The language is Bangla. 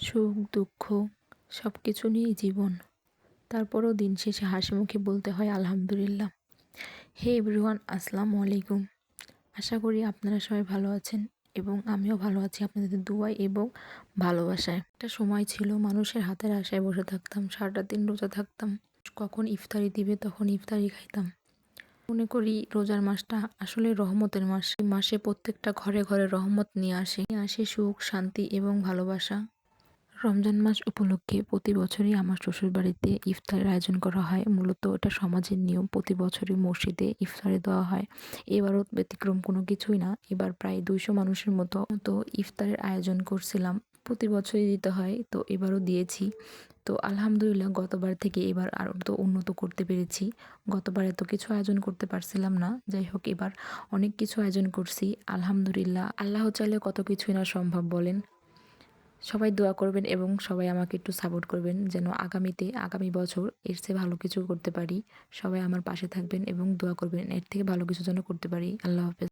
সুখ দুঃখ সব কিছু নিয়েই জীবন। তারপরও দিন শেষে হাসিমুখে বলতে হয় আলহামদুলিল্লাহ। হে এভরিওয়ান, আসসালামু আলাইকুম। আশা করি আপনারা সবাই ভালো আছেন এবং আমিও ভালো আছি আপনাদের দুয়ায় এবং ভালোবাসায়। একটা সময় ছিল মানুষের হাতের আশায় বসে থাকতাম, সারাটা দিন রোজা থাকতাম। কখন ইফতারি দিবে তখন ইফতারি খাইতাম। মনে করি রোজার মাসটা আসলে রহমতের মাস। এই মাসে প্রত্যেকটা ঘরে ঘরে রহমত নিয়ে আসে সুখ, শান্তি এবং ভালোবাসা। রমজান মাস উপলক্ষে প্রতি বছরই আমার শ্বশুরবাড়িতে ইফতারের আয়োজন করা হয়। মূলত এটা সমাজের নিয়ম, প্রতি বছরই মসজিদে ইফতারি দেওয়া হয়। এবারও ব্যতিক্রম কোনো কিছুই না। এবার প্রায় 200 মানুষের মতো ইফতারের আয়োজন করছিলাম। প্রতি বছরই দিতে হয়, তো এবারও দিয়েছি। তো আলহামদুলিল্লাহ, গতবার থেকে এবার আরও তো উন্নত করতে পেরেছি। গতবার এত কিছু আয়োজন করতে পারছিলাম না, যাই হোক এবার অনেক কিছু আয়োজন করছি আলহামদুলিল্লাহ। আল্লাহ চাইলে কত কিছুই না সম্ভব বলেন। সবাই দোয়া করবেন এবং সবাই আমাকে একটু সাপোর্ট করবেন যেন আগামী বছর এর চেয়ে ভালো কিছু করতে পারি। সবাই আমার পাশে থাকবেন এবং দোয়া করবেন এর থেকে ভালো কিছু যেন করতে পারি। আল্লাহ হাফেজ।